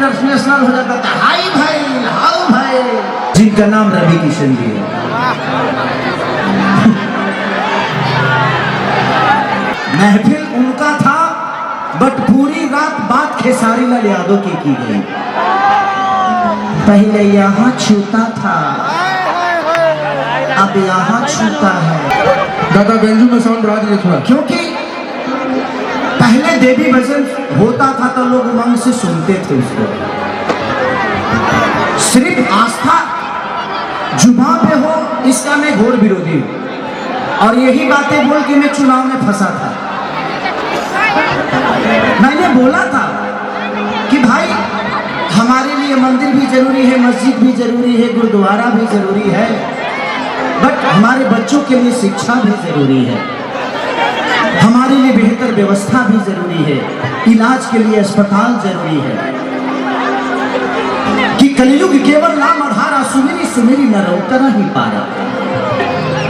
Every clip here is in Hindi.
इंटरनेशनल हो जाता था, हाय भाई हाउ भाई, जिनका नाम रवि किशन जी है। महफिल उनका था, बट पूरी रात बात खेसारी लाल यादव की गई। पहले यहाँ छूता था, अब यहाँ छूता है। दादा बेंजू में साउंड बढ़ा दीजिए थोड़ा। क्योंकि पहले देवी भजन होता था तो लोग उमंग से सुनते थे उसको, सिर्फ आस्था जुबान पे हो, इसका मैं घोर विरोधी हूं। और यही बातें बोल के मैं चुनाव में फंसा था। मैंने बोला था कि भाई हमारे लिए मंदिर भी जरूरी है, मस्जिद भी जरूरी है, गुरुद्वारा भी जरूरी है, बट हमारे बच्चों के लिए शिक्षा भी जरूरी है, हमारे लिए बेहतर व्यवस्था भी जरूरी है, इलाज के लिए अस्पताल जरूरी है। कि कलयुग केवल नाम आधारा, सुमिरी सुमिरी न उतर ही पारा।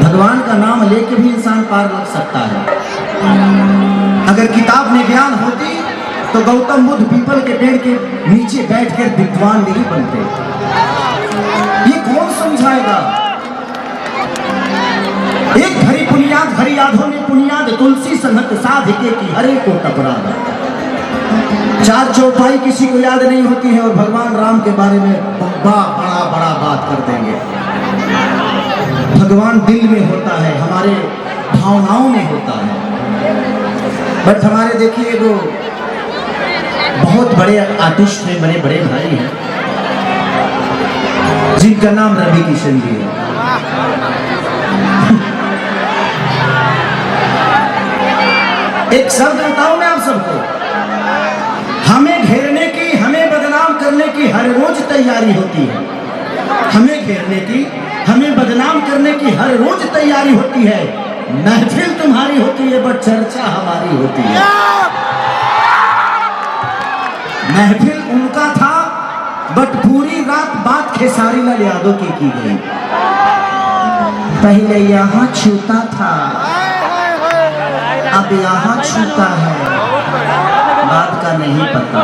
भगवान का नाम लेके भी इंसान पार लग सकता है। अगर किताब में ज्ञान होती तो गौतम बुद्ध पीपल के पेड़ के नीचे बैठकर विद्वान नहीं बनते। ये कौन समझाएगा? एक भरी बुनियाद भरी यादों में बुनियाद, तुलसी संगत साध के की हरे को टपरा। चार चौपाई किसी को याद नहीं होती है और भगवान राम के बारे में बड़ा बड़ा बात कर देंगे। भगवान दिल में होता है, हमारे भावनाओं में होता है। बट हमारे देखिए वो बहुत बड़े आर्टिस्ट हैं, बड़े बड़े भाई हैं, जिनका नाम रवि किशन जी है। एक शब्द बताऊं मैं आप सबको, हमें घेरने की, हमें बदनाम करने की हर रोज तैयारी होती है। हमें घेरने की, हमें बदनाम करने की हर रोज तैयारी होती है। महफिल तुम्हारी होती है बट चर्चा हमारी होती है। महफिल उनका था, बट पूरी रात बात खेसारी लाल यादव की गई। पहले यहाँ छूता था, अब यहाँ छूता है, बात का नहीं पता।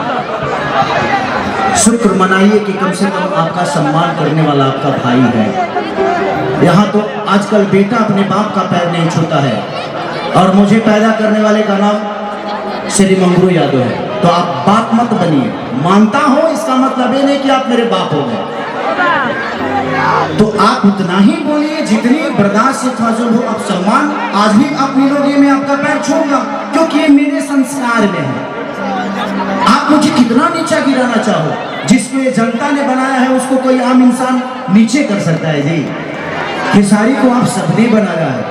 शुक्र मनाइए कि कम से कम आपका सम्मान करने वाला आपका भाई है। यहाँ तो आजकल बेटा अपने बाप का पैर नहीं छूता है, और मुझे पैदा करने वाले का नाम श्री मंगरू यादव है। तो आप बाप मत बनिए, मानता हो इसका मतलब ये नहीं कि आप मेरे बाप हो गए। तो आप उतना ही बोलिए जितनी बर्दाश्त से था जो हो। आप सम्मान आज भी आप मिलोगे, मैं आपका पैर छूऊंगा, क्योंकि ये मेरे संस्कार में है। आप मुझे कितना नीचा गिराना चाहो, जिसको ये जनता ने बनाया है उसको कोई आम इंसान नीचे कर सकता है जी। खेसारी को आप सबने बनाया है।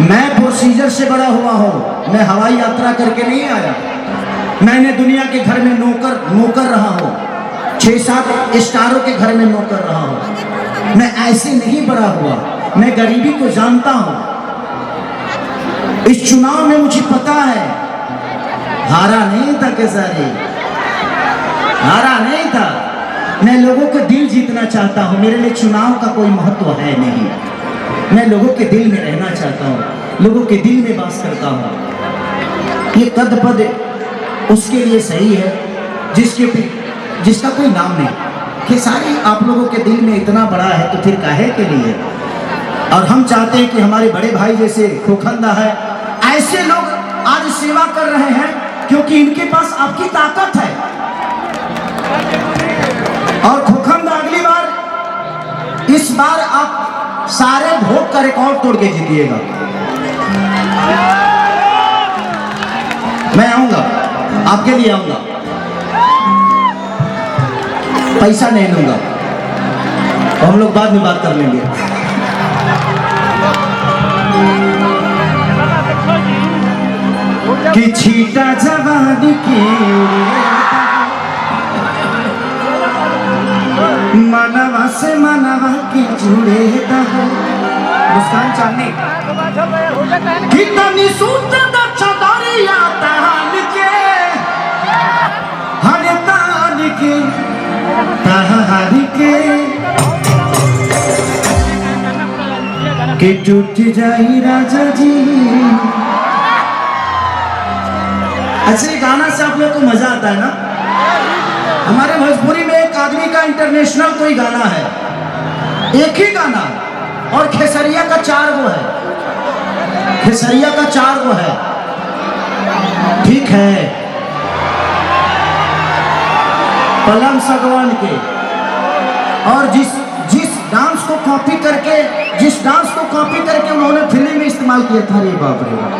मैं प्रोसीजर से बड़ा हुआ हूँ, मैं हवाई यात्रा करके नहीं आया। मैंने दुनिया के घर में नौकर रहा हूँ, 6-7 स्टारों के घर में नौकर रहा हूँ। मैं ऐसे नहीं बड़ा हुआ, मैं गरीबी को जानता हूँ। इस चुनाव में मुझे पता है, हारा नहीं था खेसारी, हारा नहीं था। मैं लोगों के दिल जीतना चाहता हूँ। मेरे लिए चुनाव का कोई महत्व है नहीं। मैं लोगों के दिल में रहना चाहता हूँ, लोगों के दिल में वास करता हूँ। ये कद पद उसके लिए सही है जिसका कोई नाम नहीं। खेसारी आप लोगों के दिल में इतना बड़ा है तो फिर काहे के लिए? और हम चाहते हैं कि हमारे बड़े भाई जैसे खोखंदा है, ऐसे लोग आज सेवा कर रहे हैं, क्योंकि इनके पास आपकी ताकत है। और खोखंदा अगली बार, इस बार आप सारे वोट का रिकॉर्ड तोड़ के जीतिएगा। मैं आऊंगा, आपके लिए आऊंगा, पैसा नहीं लूंगा, तो हम लोग बाद में बात कर लेंगे। कि छीटा जवानी के मनवा से मनवा के जुड़े हो। मुस्कान चांदनी कितनी सूत्र दरिया तान के, हर तान के तहारी के टूट जाई राजा जी। ऐसे गाना से आप लोग को मजा आता है ना? हमारे भोजपुरी में एक आदमी का इंटरनेशनल कोई गाना है, एक ही गाना, और खेसरिया का 4 गो है, खेसरिया का 4 गो है। ठीक है, पलंग सगवान के, और जिस डांस को कॉपी करके, जिस डांस को कॉपी करके उन्होंने फिल्म में इस्तेमाल किया था, रे बाप रे बाप,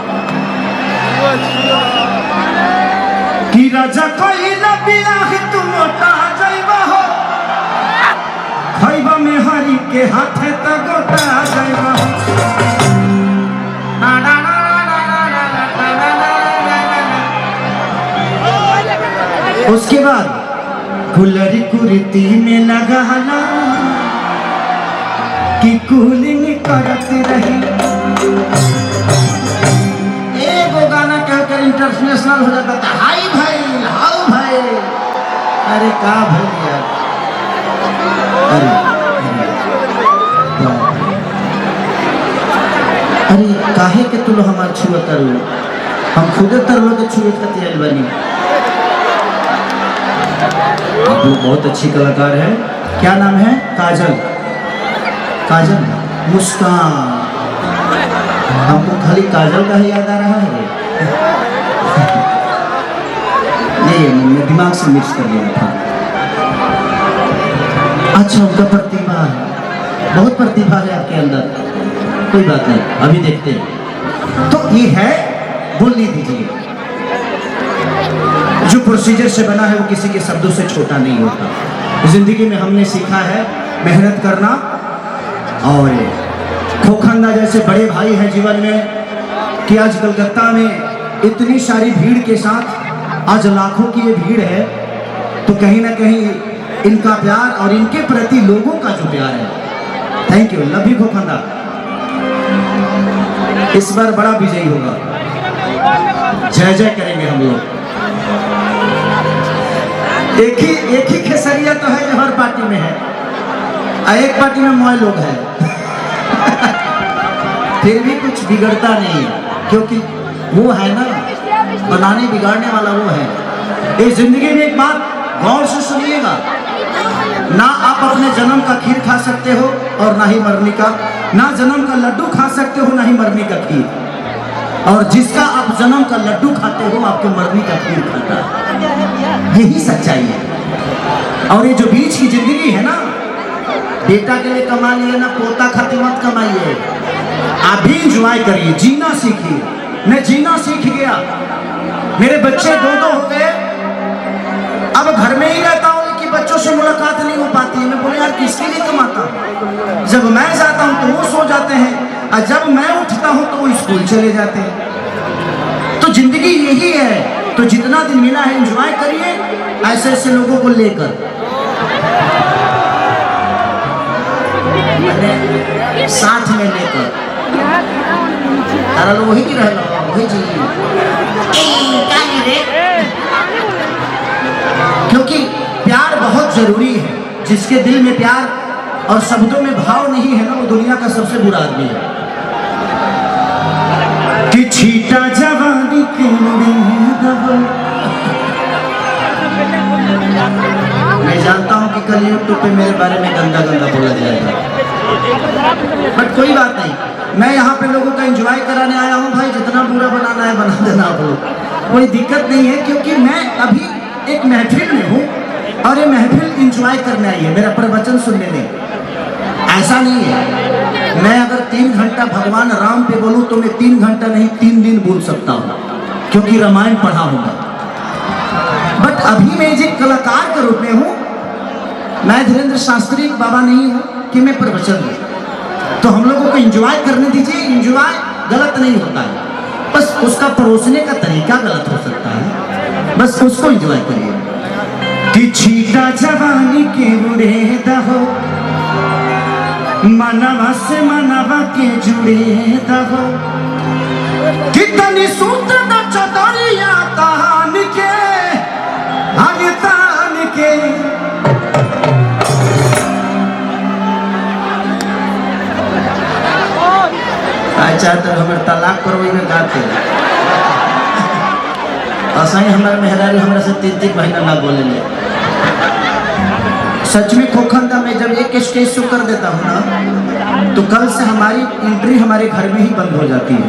कि राजा कोई लबिया ही तुम मोटा जाइबा हो, खइबा में हरी के हाथे त गोटा जाइबा हो। उसके बाद गुलरी कुर्ती में लगाना कि कूलिंग करत रही, एगो गाना कहकर इंटरनेशनल हो जाता था, हाई भाई हाउ भाई। अरे का भाई यार, अरे काहे के तुम हमार छुआ करो, हम खुदे तरलो के छुए खातिर आइल बनी। आप लोग बहुत अच्छी कलाकार है, क्या नाम है? काजल, काजल मुस्कान। हमको खाली काजल का ही याद आ रहा है, नहीं मैं दिमाग से मिक्स कर लिया था। अच्छा, उनका प्रतिभा है, बहुत प्रतिभा है आपके अंदर, कोई बात नहीं, अभी देखते हैं। तो ये है, बोलने दीजिए, जो प्रोसीजर से बना है वो किसी के शब्दों से छोटा नहीं होता। जिंदगी में हमने सीखा है मेहनत करना, और खोखंदा जैसे बड़े भाई हैं जीवन में, कि आज कलकत्ता में इतनी सारी भीड़ के साथ आज लाखों की ये भीड़ है, तो कहीं ना कहीं इनका प्यार और इनके प्रति लोगों का जो प्यार है, थैंक यू, लव यू खोखंदा। इस बार बड़ा विजयी होगा, जय जय करेंगे हम लोग। एक ही खेसरिया तो है जो हर पार्टी में है, एक पार्टी में मोए लोग हैं। फिर भी कुछ बिगड़ता नहीं है, क्योंकि वो है ना, बनाने बिगाड़ने वाला वो है। इस जिंदगी में एक बात गौर से सुनिएगा, ना आप अपने जन्म का खीर खा सकते हो और ना ही मरने का, ना जन्म का लड्डू खा सकते हो ना ही मरने का खीर, और जिसका आप जन्म का लड्डू खाते हो आपके मरने का खीर खाता है। यही सच्चाई है। और ये जो बीच की जिंदगी है ना, बेटा के लिए कमा लिए ना, पोता खातिर मत कमाइए, आप भी इंजॉय करिए, जीना सीखिए। मैं जीना सीख गया, मेरे बच्चे 2 हो गए, अब घर में ही रहता हूँ कि बच्चों से मुलाकात नहीं हो पाती है। मैं बोले यार किसके लिए कमाता हूँ, जब मैं जाता हूँ तो वो सो जाते हैं, और जब मैं उठता हूँ तो वो स्कूल चले जाते हैं। तो जिंदगी यही है, तो जितना दिन मिला है एंजॉय करिए, ऐसे ऐसे लोगों को लेकर। साथ में लेकर तारा लोग वही की रहे, वही चाहिए, क्योंकि प्यार बहुत जरूरी है। जिसके दिल में प्यार और शब्दों में भाव नहीं है ना, वो दुनिया का सबसे बुरा आदमी है। कि छीटा जवानी के मैं जानता हूं कि कल यूट्यूब पे मेरे बारे में गंदा गंदा बोला जाएगा, बट कोई बात नहीं, मैं यहाँ पे लोगों का एंजॉय कराने आया हूँ भाई। जितना बुरा बनाना है बना देना आप लोग, कोई दिक्कत नहीं है, क्योंकि मैं अभी एक महफिल में हूँ और ये महफिल एंजॉय करने आई है, मेरा प्रवचन सुनने नहीं। ऐसा नहीं है, मैं अगर 3 घंटा भगवान राम पे बोलूँ तो मैं 3 घंटा नहीं 3 दिन बोल सकता हूँ, क्योंकि रामायण पढ़ा होगा। बट अभी मैं एक कलाकार के रूप में हूँ, मैं धीरेन्द्र शास्त्री बाबा नहीं हूँ कि मैं प्रवचन दूँ। तो हम लोगों को एंजॉय करने दीजिए, एंजॉय गलत नहीं होता है, बस उसका परोसने का तरीका गलत हो सकता है, बस उसको एंजॉय करिए। कि छीटा जवानी के बुढ़े दहो, मनवा से मनवा के जुड़े दहो, कितनी सूत्र न चतरिया तान के तान के। अच्छा तो हमारे तलाक करवाई में गाते असही हमारे मेहरारू हमरा से 3 महीना ना बोले ले। सच में खोखंदा में जब एक स्टेज शो कर देता हूँ ना, तो कल से हमारी एंट्री हमारे घर में ही बंद हो जाती है।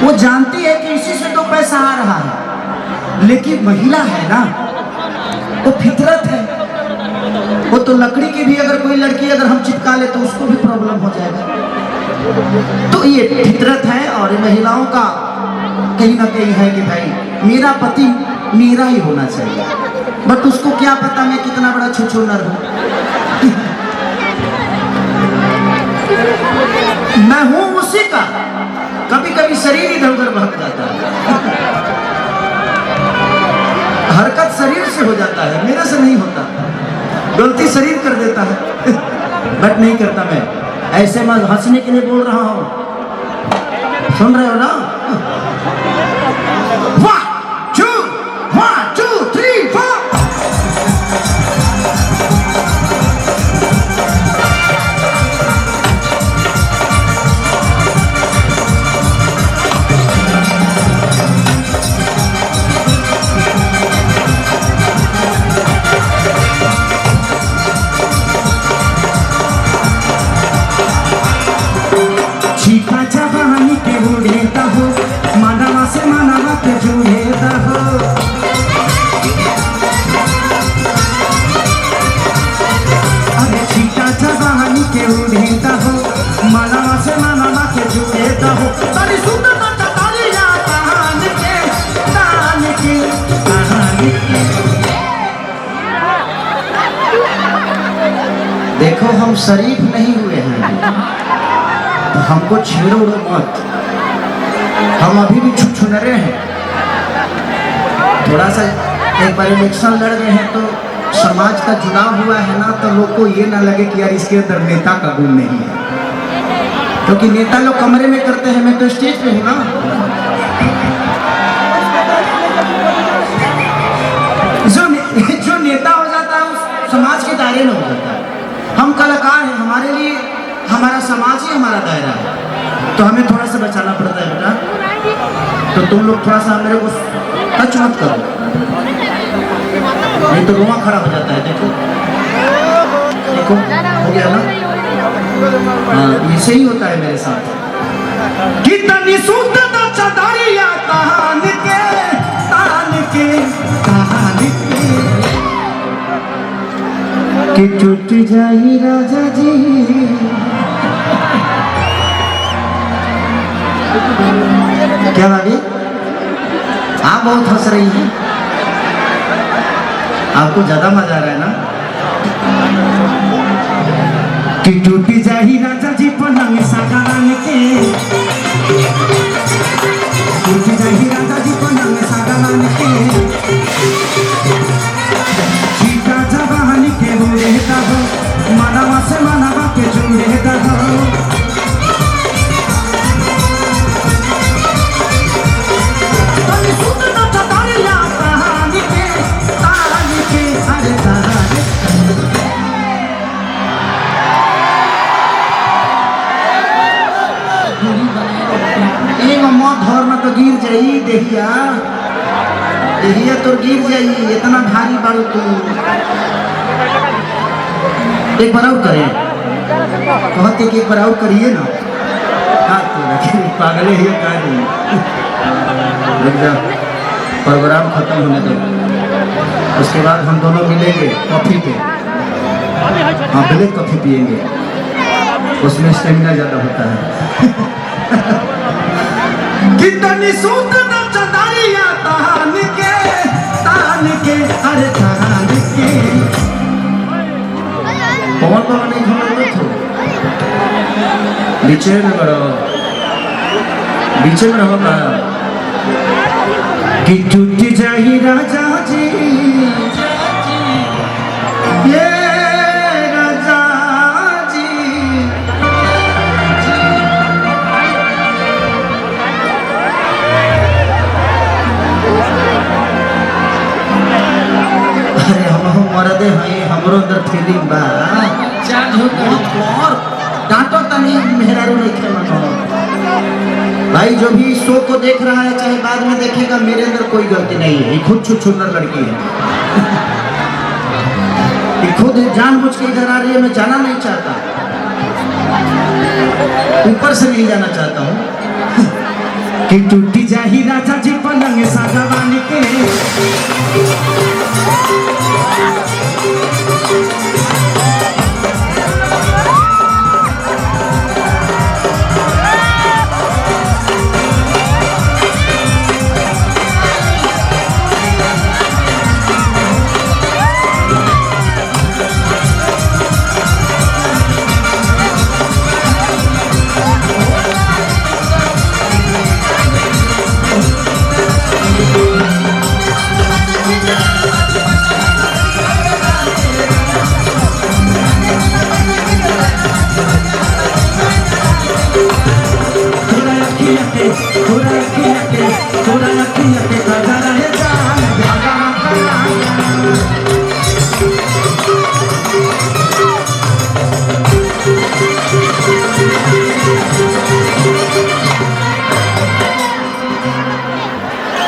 वो जानती है कि इसी से तो पैसा आ रहा है, लेकिन महिला है ना, वो फितरत है। वो तो लकड़ी की भी अगर कोई लड़की अगर हम चिपका ले तो उसको भी प्रॉब्लम हो जाएगा। तो ये फितरत है और महिलाओं का कहीं ना कहीं है कि भाई मेरा पति मेरा ही होना चाहिए, बट उसको क्या पता मैं कितना बड़ा छुछुनर हूं। मैं हूं उसी का, कभी कभी शरीर इधर उधर भटक जाता है। हरकत शरीर से हो जाता है, मेरे से नहीं होता। गलती शरीर कर देता है, बट नहीं करता मैं। ऐसे मैं हंसने के लिए बोल रहा हूं, सुन रहे हो ना? 1 2 3 4। छीका जवानी के उड़ेता हो, मानवा से मानवा के जुड़ेता हो। अरे छीका जवानी के उड़ेता हो, मानवा से मानवा के जुड़ेता हो। तारी सुंदर तारिया कहान के तान के कहान के। देखो हम शरीफ नहीं हुए हैं, तो हमको छेड़ो मत। हम अभी भी छुछुनरे हैं। थोड़ा सा एक बार इलेक्शन लड़ रहे हैं तो समाज का चुनाव हुआ है ना, तो लोग को ये ना लगे कि यार इसके अंदर नेता का गुण नहीं है, क्योंकि नेता लोग कमरे में करते हैं, मैं तो स्टेज पे हूँ ना। जो नेता हो जाता है उस समाज के दायरे में हो जाता है। हम कलाकार हैं, हमारे लिए हमारा समाज ही हमारा दायरा है, तो हमें थोड़ा सा बचाना पड़ता है बेटा। तो तुम लोग थोड़ा सा मेरे को टच मत करो, नहीं तो रोआ खड़ा हो जाता है। देखो देखो हो गया ना? हाँ, ऐसे ही होता है मेरे साथ। कितनी सुंदर चदरिया तान के तान के तान के, कि टूट जाई राजा जी। क्या भाभी आप बहुत हंस रही हैं, आपको ज्यादा मजा आ रहा है ना? कि टूटी जाही राजा जी पलंग सागरान के, टूटी जाही राजा जी पलंग सागरान के। छीका जवानी के उड़ेता हो, मानवा से मानवा के जुड़ेता हो। तो गिर जाई देहिया, देहिया तो गिर जाई, इतना भारी बारू तू। एक बार और करें, कहते कि एक बार और करिए ना। पागले ही प्रोग्राम खत्म होने दो, उसके बाद हम दोनों मिलेंगे कॉफी पे। हाँ, ब्लैक कॉफी पियेंगे, उसमें स्टेमिना ज्यादा होता है। कितनी सुंदर चदरिया तान के अरे तान के। कौन कौन नहीं घूम थे? बीचे में रहो, बीचे में रहो का। कि टूट जाही राजा जी, ये राजा जी। अरे हम मरदे हैं, हमरो अंदर फीलिंग बा। और डांटो तनी मेहरारू नहीं खेलना। भाई जो भी शो को देख रहा है चाहे बाद में देखेगा, मेरे अंदर कोई गलती नहीं है, खुद छुछुनर लड़की है। खुद जानबूझ के इधर आ रही है, मैं जाना नहीं चाहता, ऊपर से नहीं जाना चाहता हूँ। कि टूटी जाही राजा जी पलंग सागवान के,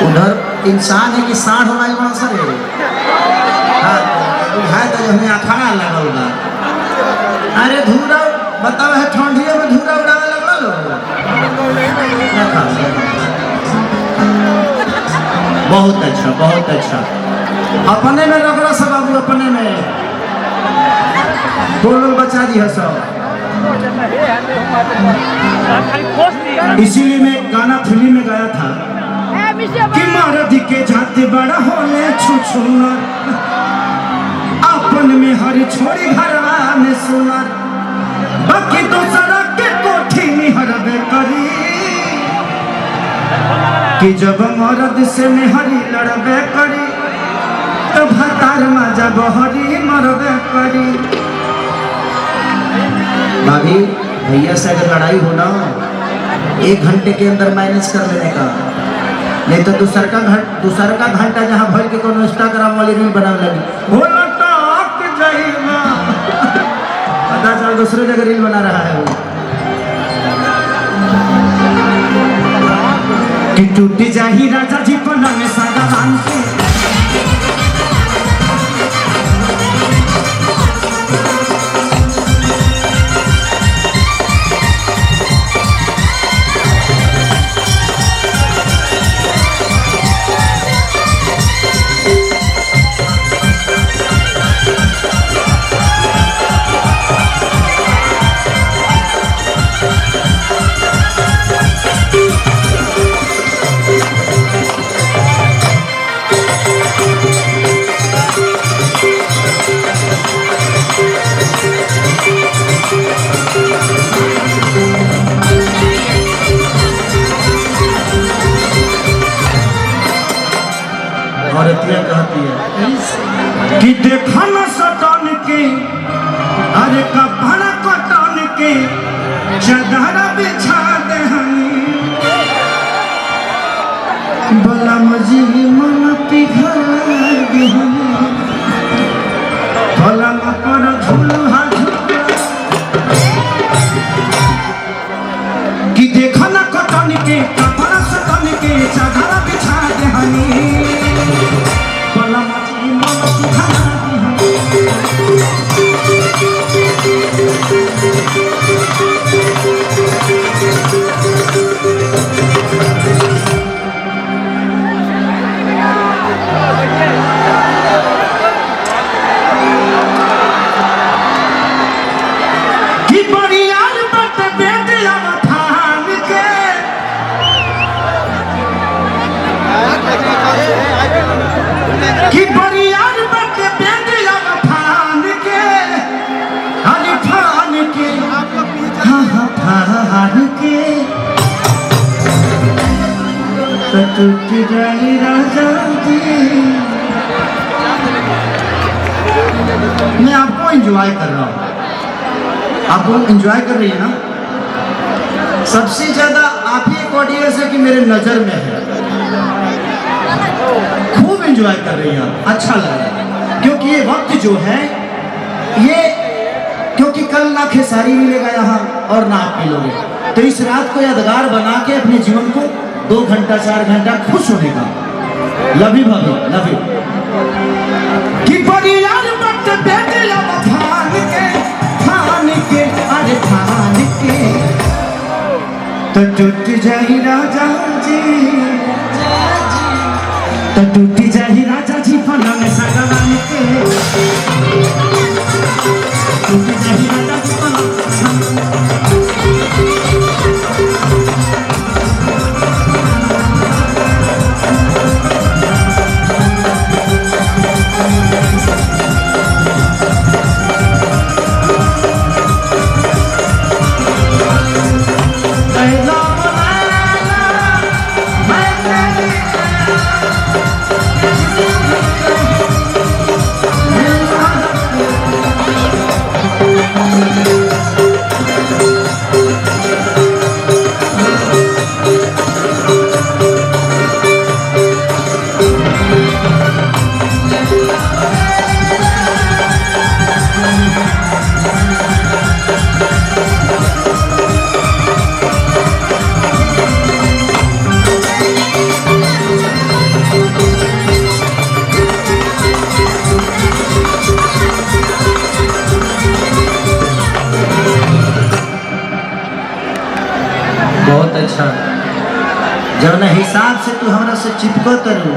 उधर इंसान है कि साढ़ हमारी वहाँ सर है। हाँ, है तो जो हमें अखाड़ा लगल बा। अरे धूरा बताओ है, ठंडियों में धूरा उड़ावे लगल हो। बहुत अच्छा, बहुत अच्छा। अपने में रगड़ा सब बाबू, अपने में बोल बचा दी है सब। इसीलिए मैं गाना फिल्म में गाया था कि मर्द के जाते बड़ा होले छुछुनर, अपन में हरी छोड़ी घरवा में सुनर, बाकी दूसरा के कोठी में हरबे करी। कि जब मर्द से मेहरी लड़बे करी तो भतार मजा बहरी मरबे करी। भाभी भैया से अगर लड़ाई हो ना, 1 घंटे के अंदर मैनेज कर लेने का, नहीं तो दूसर का घंटा जहाँ भर के कोनो इंस्टाग्राम वाली रील बनाने लगी हो लटक जाइबा, पता चल दूसरे जगह रील बना रहा है वो। कि टूटी जाही राजा जी पलंग सागवान के, औरतियाँ कहती है कि देखा न सटन के, अरे कपड़ा कटन के चादर बिछा दे हनी, बला मजी मन पिघल दे हनी, पलंग पर झूलहा झूला। कि देखा न कटन के, कपड़ा सटन के चादर बिछा दे हनी, कि बरियार बटे बेंदिया फान के, हरी फान के, हाँ फान के, तो टूट जाई राजा जी। मैं आपको एंजॉय कर रहा हूँ, आपको एंजॉय कर रही है ना। सबसे ज्यादा आप ही एक ऑडियंस है कि मेरे नजर में है, खूब एंजॉय कर रही हैं आप, अच्छा लग रहा है। क्योंकि ये वक्त जो है ये, क्योंकि कल ना खेसारी मिलेगा यहाँ और ना आप मिलोगे, तो इस रात को यादगार बना के अपने जीवन को 2 घंटा 4 घंटा खुश होने का। लव यू भाभी, लव यू। कि बड़ी यार वक्त बेटे तो टूट जाही राजा जी, तो टूट जाही राजा जी फना में सगवान के, टूट जाही राजा जी फना बहुत अच्छा। जब न हिसाब से तू हमरा से चिपको करू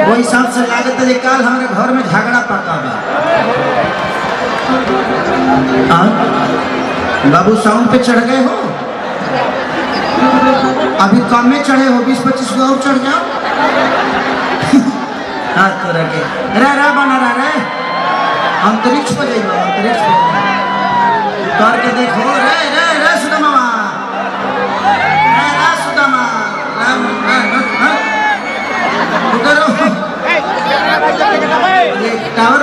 वो हिसाब से लागत है काल हमारे घर में झगड़ा पका बा। बाबू साउंड पे चढ़ गए हो, अभी कम में चढ़े हो, 20-25 को और चढ़ जाओ। हाथ तो रखे रे बना रे अंतरिक्ष पर जाइए, अंतरिक्ष पर करके देखो रे रे रे सुदामा टावर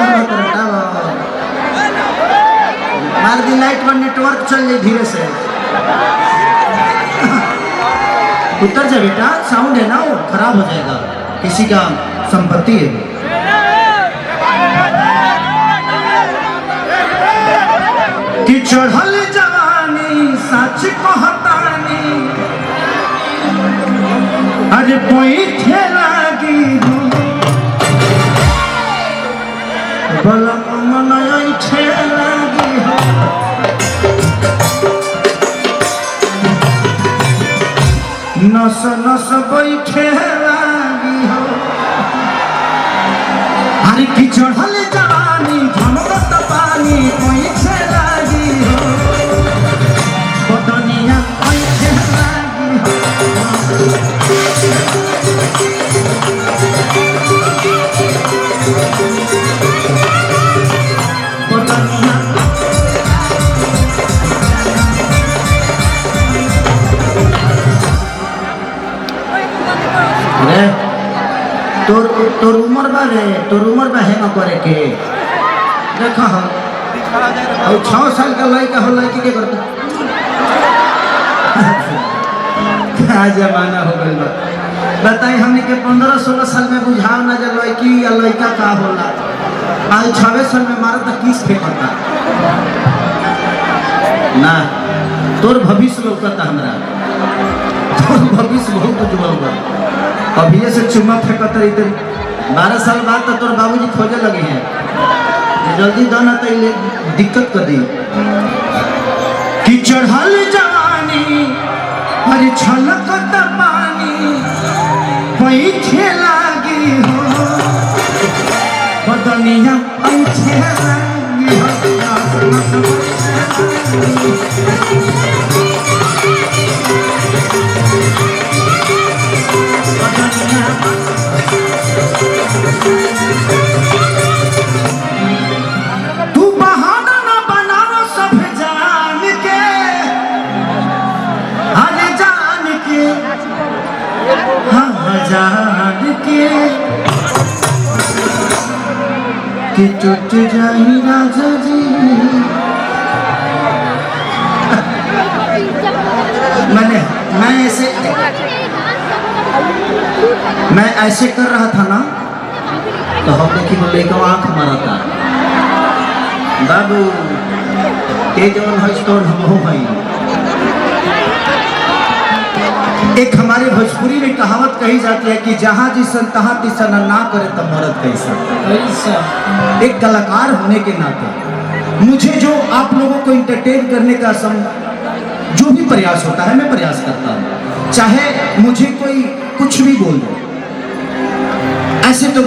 मार दी लाइट पर नेटवर्क चल जाए धीरे से। उतर जा बेटा, साउंड है ना वो खराब हो जाएगा, किसी का संपत्ति है। कि चढ़ल जवानी सच कहतानी, अरे बैठे लागी बलम मन ऐठे लागी हो, नस नस बैठे लागी हो। अरे कि चढ़ल जवानी झमकत पानी बैठे लागी हो, बदनिया बैठे लागी हो। तोर उम्र बा रे, तोर उम्र बा है ना करे के देखा हो। और 6 साल का लड़का हो, लड़की के करता क्या जमाना हो गया बा। बताई हमने के 15-16 साल में बुझाव ना जब लड़की या लड़का का होला, आज 6 साल में मारा तो किस फेंकता ना। तोर भविष्य लौकता हमरा, तोर भविष्य बहुत उज्जवल बा। अभी से चुम्मा फेंकत रही 12 साल बाद तो तोर बाबूजी खोजे लगे हैं, जल्दी दो ना तो दिक्कत कर दी। कि चढ़ल जवानी हरी छलकत पानी बैठे लागी हो, बदनिया ऐठे लागी हो। तू बहाना ना बनाओ सब जान के, हर जान के, हाँ जान के, कि टूट जाही राजा जी। मैं ऐसे कर रहा था ना तो हम देखी बोले को आंख मारा था बाबू के जौन है स्टोर हम हो भाई। एक हमारे भोजपुरी में कहावत कही जाती है कि जहाँ जिसन तहाँ तिसन ना करे तब मरद कैसा। एक कलाकार होने के नाते मुझे जो आप लोगों को इंटरटेन करने का जो भी प्रयास होता है मैं प्रयास करता हूँ, चाहे मुझे कोई कुछ भी बोल दो। ऐसे तो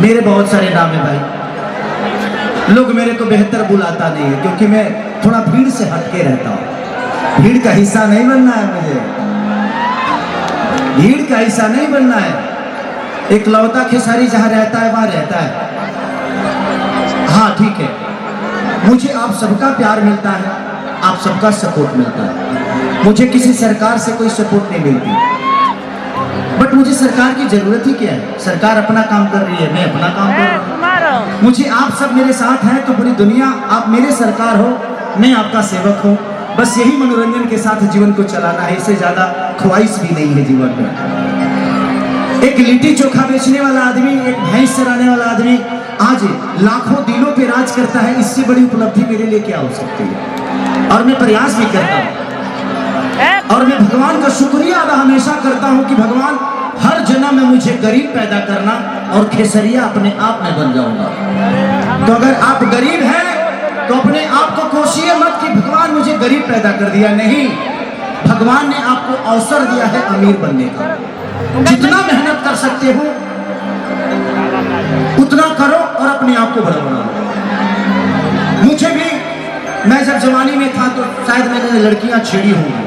मेरे बहुत सारे नाम है भाई, लोग मेरे को बेहतर बुलाता नहीं है क्योंकि मैं थोड़ा भीड़ से हटके रहता हूँ। भीड़ का हिस्सा नहीं बनना है मुझे, भीड़ का हिस्सा नहीं बनना है। एक लौता खेसारी जहां रहता है वहां रहता है। हाँ ठीक है, मुझे आप सबका प्यार मिलता है, आप सबका सपोर्ट मिलता है। मुझे किसी सरकार से कोई सपोर्ट नहीं मिलती, बट मुझे सरकार की जरूरत ही क्या है? सरकार अपना काम कर रही है, मैं अपना काम कर रहा हूं। मुझे आप सब मेरे साथ हैं तो पूरी दुनिया आप मेरे सरकार हो, मैं आपका सेवक हूं। बस यही मनोरंजन के साथ जीवन को चलाना है, इससे ज्यादा ख्वाहिश भी नहीं है जीवन में। एक लिट्टी चोखा बेचने वाला आदमी, एक भैंस चराने वाला आदमी आज लाखों दिलों पे राज करता है, इससे बड़ी उपलब्धि मेरे लिए क्या हो सकती है? और मैं प्रयास भी करता हूँ और मैं भगवान का शुक्रिया अदा हमेशा करता हूँ कि भगवान हर जन्म में मुझे गरीब पैदा करना और खेसरिया अपने आप में बन जाऊंगा। तो अगर आप गरीब हैं तो अपने आप को कोशिए मत कि भगवान मुझे गरीब पैदा कर दिया, नहीं, भगवान ने आपको अवसर दिया है अमीर बनने का। जितना मेहनत कर सकते हो उतना करो और अपने आप को बड़ा बनाओ। मुझे भी, मैं जब जवानी में था तो शायद मैंने लड़कियां छेड़ी होंगी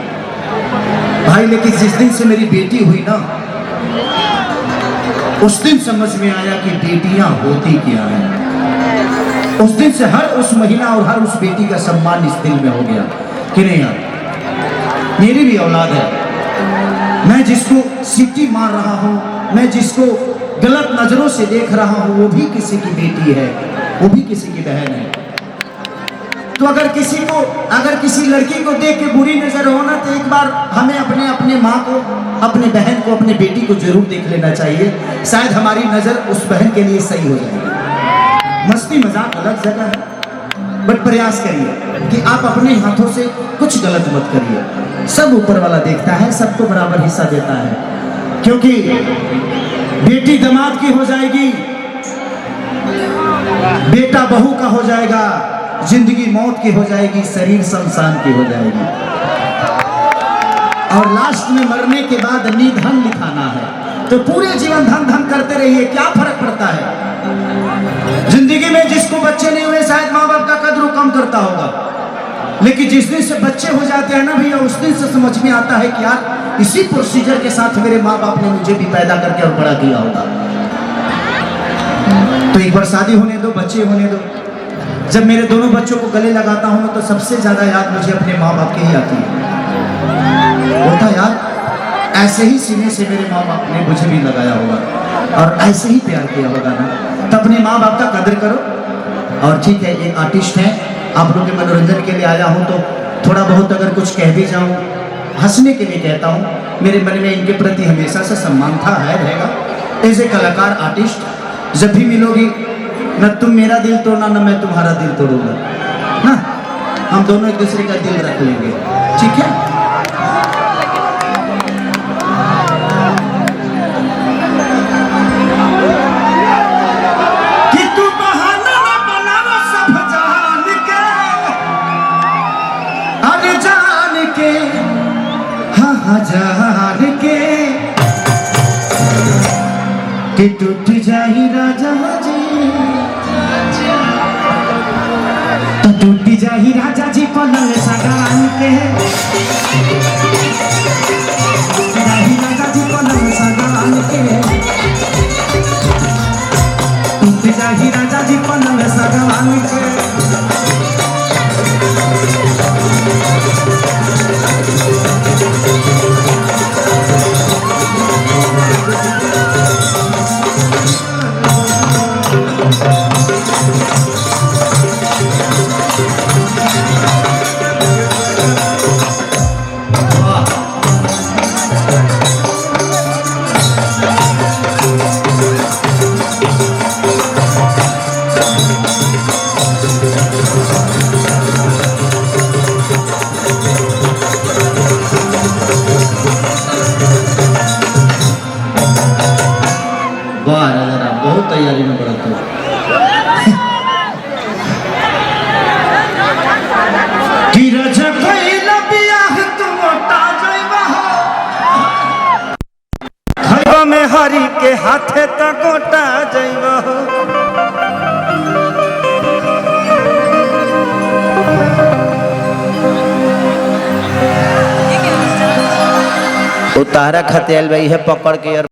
भाई, लेकिन जिस दिन से मेरी बेटी हुई ना, उस दिन समझ में आया कि बेटियां होती क्या है। उस दिन से हर उस महिला और हर उस बेटी का सम्मान इस दिल में हो गया कि नहीं यार, मेरी भी औलाद है। मैं जिसको सीटी मार रहा हूं, मैं जिसको गलत नजरों से देख रहा हूं, वो भी किसी की बेटी है, वो भी किसी की बहन है। तो अगर किसी लड़की को देख के बुरी नजर हो ना, तो एक बार हमें अपने माँ को, अपने बहन को, अपने बेटी को जरूर देख लेना चाहिए। शायद हमारी नजर उस बहन के लिए सही हो जाएगी। मस्ती मजाक अलग जगह है, बट प्रयास करिए कि आप अपने हाथों से कुछ गलत मत करिए। सब ऊपर वाला देखता है, सबको बराबर हिस्सा देता है, क्योंकि बेटी दामाद की हो जाएगी, बेटा बहू का हो जाएगा, जिंदगी मौत की हो जाएगी, शरीर शमशान की हो जाएगी, और लास्ट में मरने के बाद निधन लिखाना है। तो पूरे जीवन धन धन करते रहिए, क्या फर्क पड़ता है? जिंदगी में जिसको बच्चे नहीं हुए शायद माँ बाप का कद्र कम करता होगा, लेकिन जिस दिन से बच्चे हो जाते हैं ना भैया, उस दिन से समझ में आता है कि यार इसी प्रोसीजर के साथ मेरे माँ बाप ने मुझे भी पैदा करके और बड़ा किया होगा। तो एक बार शादी होने दो, बच्चे होने दो। जब मेरे दोनों बच्चों को गले लगाता हूं तो सबसे ज्यादा याद मुझे अपने माँ बाप की ही आती है। होता यार, ऐसे ही सीने से मेरे माँ बाप ने मुझे भी लगाया होगा और ऐसे ही प्यार किया होगा ना। तो अपने माँ बाप का कदर करो। और ठीक है, एक आर्टिस्ट है, आप लोग के मनोरंजन के लिए आया हूँ, तो थोड़ा बहुत अगर कुछ कह भी जाऊँ, हंसने के लिए कहता हूँ। मेरे मन में इनके प्रति हमेशा से सम्मान था, है, रहेगा। एज ए कलाकार, आर्टिस्ट, जब भी मिलोगी न तुम मेरा दिल तोड़ना, न मैं तुम्हारा दिल तोड़ूंगा ना, हम दोनों एक दूसरे का दिल रख लेंगे, ठीक है? कि तू बहाना न बनावा सब जान के, अरे जान के, हाँ हाँ जान के, कि टूट जाही राजा जी, तो टूट जाही राजा जी पलंग सगान के, जाही राजा जी पलंग सगान के, टूट जाही राजा जी पलंग सगान के। साथे तो गोटा जइबो उतारा खतियाल भाई है पकड़ के